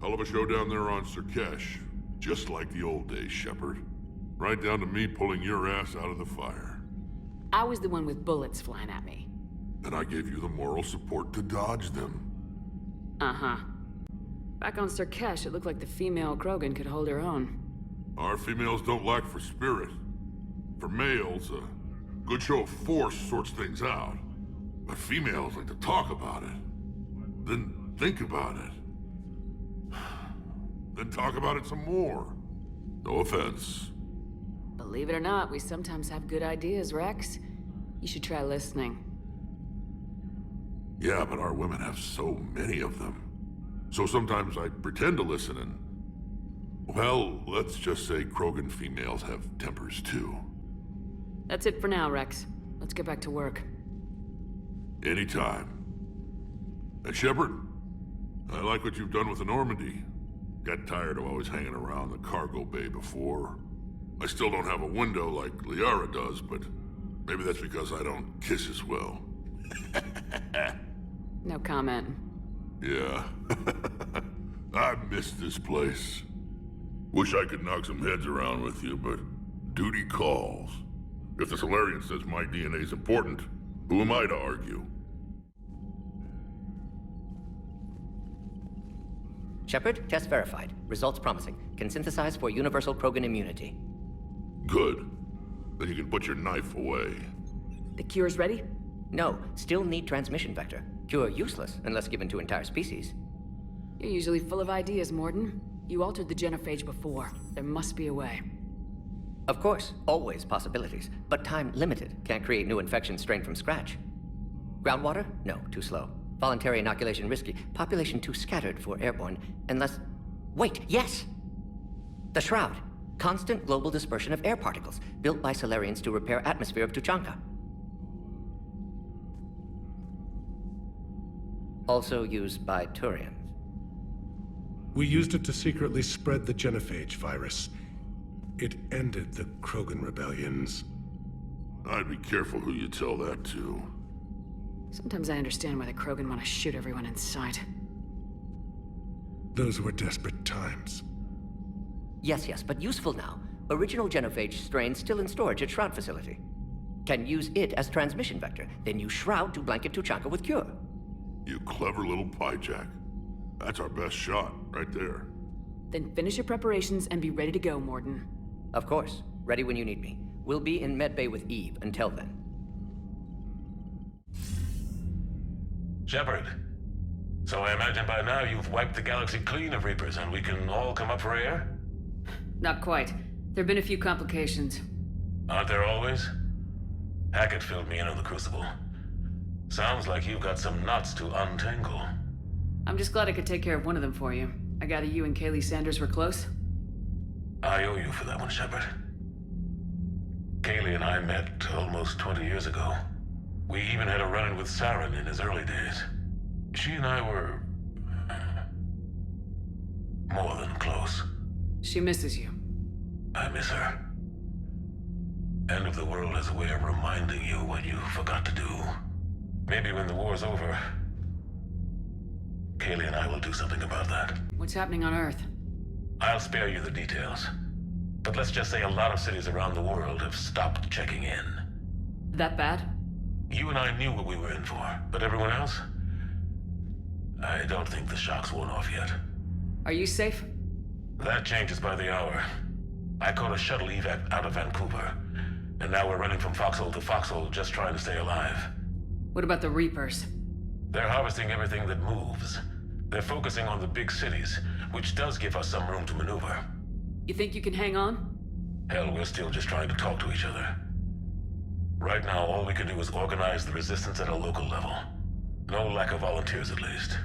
Hell of a show down there on Surkesh. Just like the old days, Shepard. Right down to me pulling your ass out of the fire. I was the one with bullets flying at me. And I gave you the moral support to dodge them. Uh-huh. Back on Surkesh, it looked like the female Krogan could hold her own. Our females don't lack for spirit. For males, a good show of force sorts things out. But females like to talk about it. Then think about it. Then talk about it some more. No offense. Believe it or not, we sometimes have good ideas, Rex. You should try listening. Yeah, but our women have so many of them. So sometimes I pretend to listen and... Well, let's just say Krogan females have tempers too. That's it for now, Rex. Let's get back to work. Anytime. And Shepard, I like what you've done with the Normandy. Got tired of always hanging around the cargo bay before. I still don't have a window like Liara does, but maybe that's because I don't kiss as well. No comment. Yeah. I miss this place. Wish I could knock some heads around with you, but duty calls. If the Solarian says my DNA's important, who am I to argue? Shepard, test verified. Results promising. Can synthesize for universal Krogan immunity. Good. Then you can put your knife away. The cure's ready? No, still need transmission vector. Cure useless unless given to entire species. You're usually full of ideas, Morden. You altered the genophage before. There must be a way. Of course, always possibilities, but time limited. Can't create new infections strained from scratch. Groundwater? No, too slow. Voluntary inoculation risky. Population too scattered for airborne, unless... Wait, yes! The Shroud. Constant global dispersion of air particles, built by Solarians to repair atmosphere of Tuchanka. Also used by Turians. We used it to secretly spread the genophage virus. It ended the Krogan rebellions. I'd be careful who you tell that to. Sometimes I understand why the Krogan want to shoot everyone in sight. Those were desperate times. Yes, but useful now. Original genophage strain still in storage at Shroud facility. Can use it as transmission vector, then use Shroud to blanket Tuchanka with cure. You clever little piejack. That's our best shot, right there. Then finish your preparations and be ready to go, Morden. Of course. Ready when you need me. We'll be in medbay with Eve until then. Shepard. So I imagine by now you've wiped the galaxy clean of Reapers and we can all come up for air? Not quite. There've been a few complications. Aren't there always? Hackett filled me in on the Crucible. Sounds like you've got some knots to untangle. I'm just glad I could take care of one of them for you. I gather you and Kaylee Sanders were close? I owe you for that one, Shepard. Kaylee and I met almost 20 years ago. We even had a run-in with Saren in his early days. She and I were... more than close. She misses you. I miss her. End of the world has a way of reminding you what you forgot to do. Maybe when the war's over, Kaylee and I will do something about that. What's happening on Earth? I'll spare you the details. But let's just say a lot of cities around the world have stopped checking in. That bad? You and I knew what we were in for, but everyone else? I don't think the shock's worn off yet. Are you safe? That changes by the hour. I caught a shuttle evac out of Vancouver, and now we're running from foxhole to foxhole just trying to stay alive. What about the Reapers? They're harvesting everything that moves. They're focusing on the big cities, which does give us some room to maneuver. You think you can hang on? Hell, we're still just trying to talk to each other. Right now, all we can do is organize the resistance at a local level. No lack of volunteers, at least.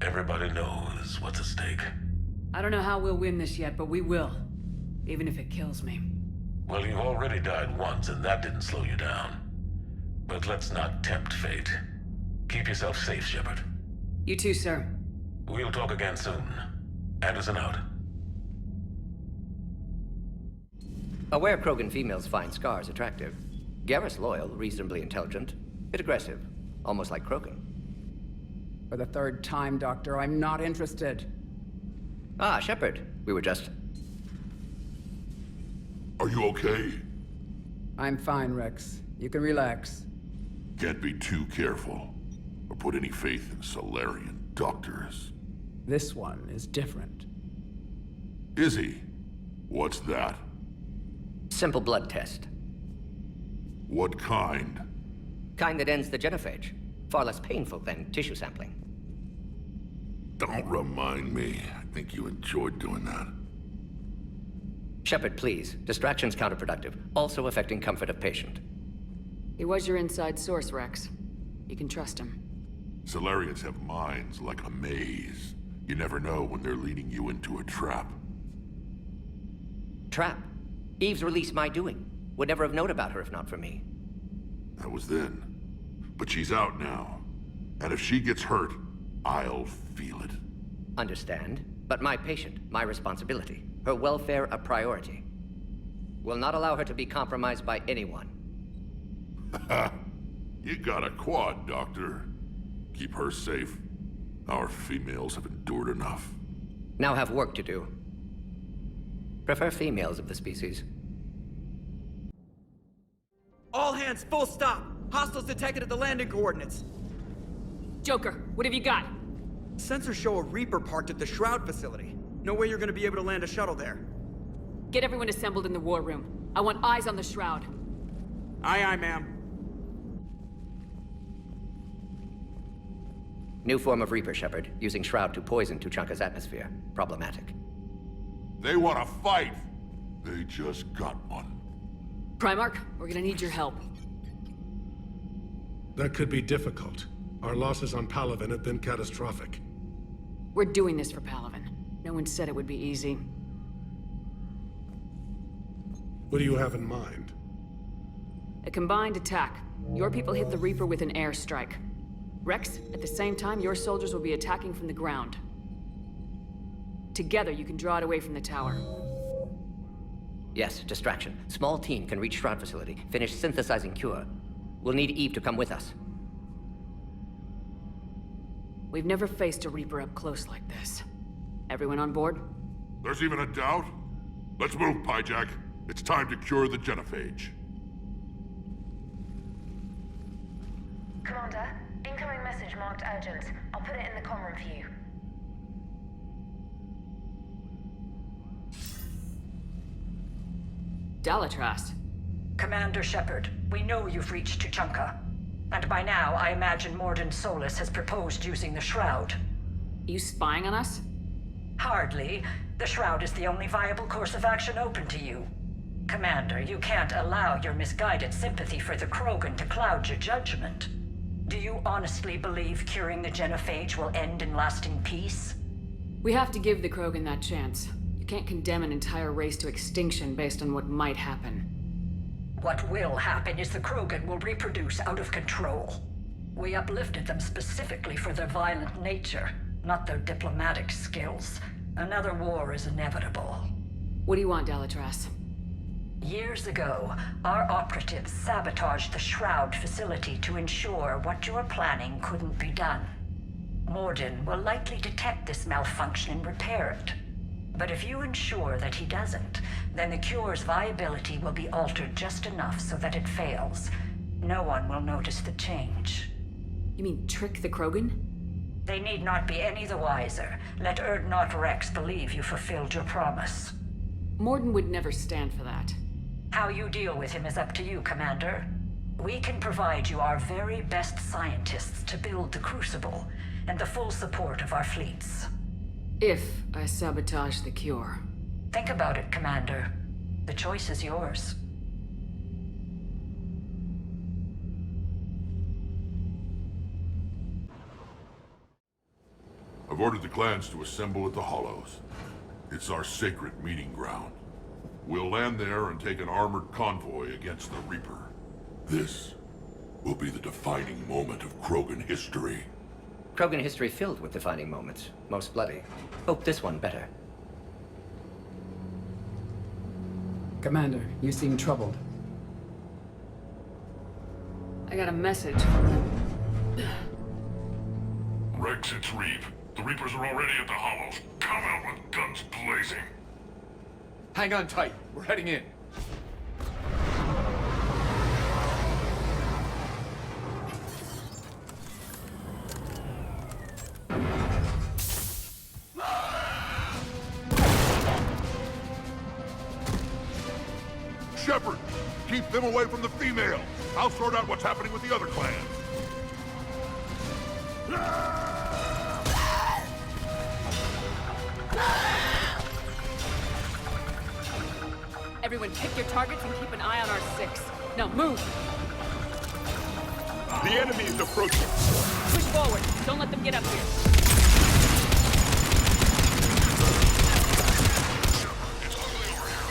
Everybody knows what's at stake. I don't know how we'll win this yet, but we will. Even if it kills me. Well, you've already died once, and that didn't slow you down. But let's not tempt fate. Keep yourself safe, Shepard. You too, sir. We'll talk again soon. Anderson out. Aware Krogan females find scars attractive. Garrus loyal, reasonably intelligent. Bit aggressive. Almost like Krogan. For the third time, Doctor, I'm not interested. Ah, Shepard. We were just... Are you okay? I'm fine, Rex. You can relax. Can't be too careful, or put any faith in Solarian doctors. This one is different. Is he? What's that? Simple blood test. What kind? Kind that ends the genophage. Far less painful than tissue sampling. Don't remind me. I think you enjoyed doing that. Shepard, please. Distraction's counterproductive, also affecting comfort of patient. He was your inside source, Rex. You can trust him. Solarians have minds like a maze. You never know when they're leading you into a trap. Trap. Eve's release my doing. Would never have known about her if not for me. That was then. But she's out now. And if she gets hurt, I'll feel it. Understand. But my patient, my responsibility. Her welfare a priority. Will not allow her to be compromised by anyone. You got a quad, Doctor. Keep her safe. Our females have endured enough. Now have work to do. Prefer females of the species. All hands, full stop! Hostiles detected at the landing coordinates. Joker, what have you got? Sensors show a Reaper parked at the Shroud facility. No way you're gonna be able to land a shuttle there. Get everyone assembled in the war room. I want eyes on the Shroud. Aye, aye, ma'am. New form of Reaper, Shepard, using Shroud to poison Tuchanka's atmosphere. Problematic. They want to fight. They just got one. Primarch, we're gonna need your help. That could be difficult. Our losses on Palaven have been catastrophic. We're doing this for Palaven. No one said it would be easy. What do you have in mind? A combined attack. Your people hit the Reaper with an airstrike. Rex, at the same time, your soldiers will be attacking from the ground. Together, you can draw it away from the tower. Yes, distraction. Small team can reach Shroud facility, finish synthesizing cure. We'll need Eve to come with us. We've never faced a Reaper up close like this. Everyone on board? There's even a doubt? Let's move, Pyjack. It's time to cure the genophage. Commander, incoming message marked urgent. I'll put it in the comm room for you. Dalatrast. Commander Shepard, we know you've reached Tuchanka. And by now, I imagine Morden Solus has proposed using the Shroud. You spying on us? Hardly. The Shroud is the only viable course of action open to you. Commander, you can't allow your misguided sympathy for the Krogan to cloud your judgment. Do you honestly believe curing the genophage will end in lasting peace? We have to give the Krogan that chance. You can't condemn an entire race to extinction based on what might happen. What will happen is the Krogan will reproduce out of control. We uplifted them specifically for their violent nature, not their diplomatic skills. Another war is inevitable. What do you want, Dalatrast? Years ago, our operatives sabotaged the Shroud facility to ensure what you were planning couldn't be done. Morden will likely detect this malfunction and repair it. But if you ensure that he doesn't, then the cure's viability will be altered just enough so that it fails. No one will notice the change. You mean trick the Krogan? They need not be any the wiser. Let Urdnot Rex believe you fulfilled your promise. Morden would never stand for that. How you deal with him is up to you, Commander. We can provide you our very best scientists to build the Crucible, and the full support of our fleets. If I sabotage the cure. Think about it, Commander. The choice is yours. I've ordered the clans to assemble at the Hollows. It's our sacred meeting ground. We'll land there and take an armored convoy against the Reaper. This will be the defining moment of Krogan history. Krogan history filled with defining moments. Most bloody. Hope this one better. Commander, you seem troubled. I got a message from Rex, it's Reap. The Reapers are already at the Hollows. Come out with guns blazing. Hang on tight. We're heading in. Shepard, keep them away from the female. I'll sort out what's happening with the other clans. Everyone pick your targets and keep an eye on our 6. Now move! The enemy is approaching. Push forward. Don't let them get up here. It's ugly over here.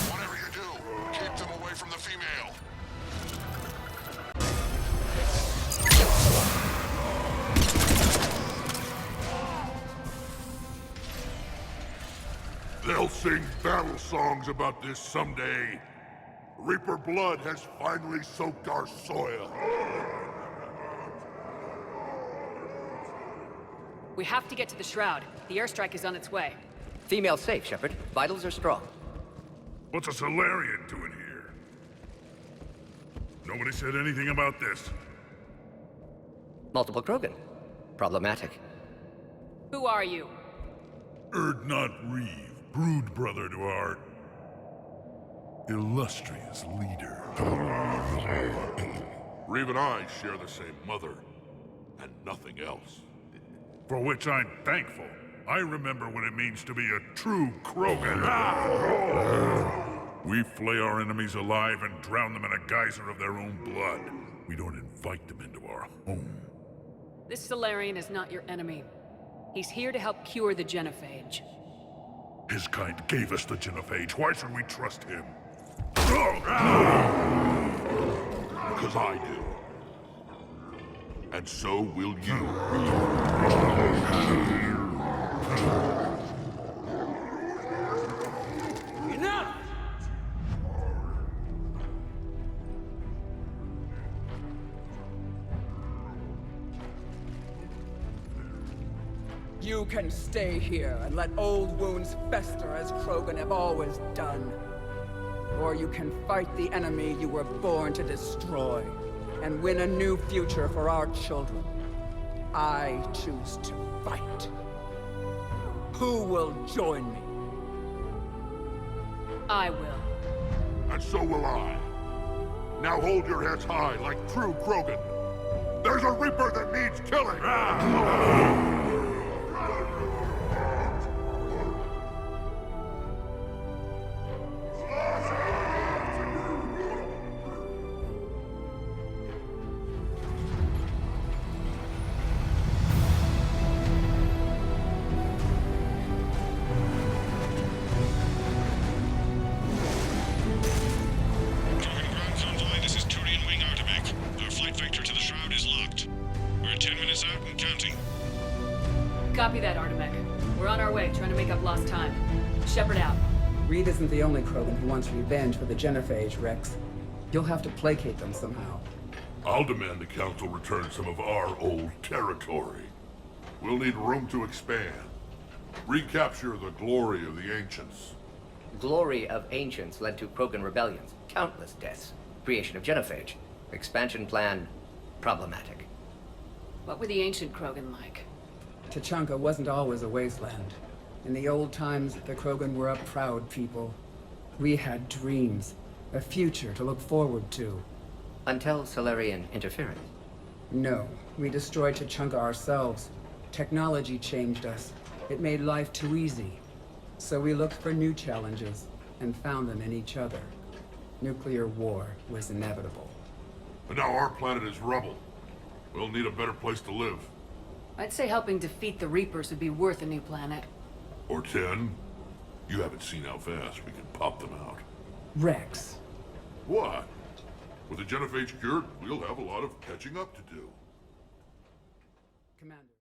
Whatever you do, keep them away from the female. They'll sing battle songs about this someday. Reaper blood has finally soaked our soil. We have to get to the Shroud. The airstrike is on its way. Female safe, Shepard. Vitals are strong. What's a Solarian doing here? Nobody said anything about this. Multiple Krogan. Problematic. Who are you? Erdnot Reeve, brood brother to our illustrious leader. Reeve and I share the same mother, and nothing else. For which I'm thankful. I remember what it means to be a true Krogan. We flay our enemies alive and drown them in a geyser of their own blood. We don't invite them into our home. This Solarian is not your enemy. He's here to help cure the Genophage. His kind gave us the Genophage. Why should we trust him? Because I do. And so will you. Enough! You can stay here and let old wounds fester as Krogan have always done. Or you can fight the enemy you were born to destroy and win a new future for our children. I choose to fight. Who will join me? I will. And so will I. Now hold your heads high like true Krogan. There's a Reaper that needs killing! Copy that, Artemech. We're on our way, trying to make up lost time. Shepard out. Reed isn't the only Krogan who wants revenge for the Genophage, Rex. You'll have to placate them somehow. I'll demand the Council return some of our old territory. We'll need room to expand. Recapture the glory of the Ancients. Glory of Ancients led to Krogan rebellions, countless deaths, creation of Genophage. Expansion plan, problematic. What were the ancient Krogan like? Tuchanka wasn't always a wasteland. In the old times, the Krogan were a proud people. We had dreams, a future to look forward to. Until Solarian interference. No, we destroyed Tuchanka ourselves. Technology changed us. It made life too easy. So we looked for new challenges, and found them in each other. Nuclear war was inevitable. But now our planet is rubble. We'll need a better place to live. I'd say helping defeat the Reapers would be worth a new planet. Or 10. You haven't seen how fast we can pop them out. Rex. What? With the Genophage cured, we'll have a lot of catching up to do. Commander.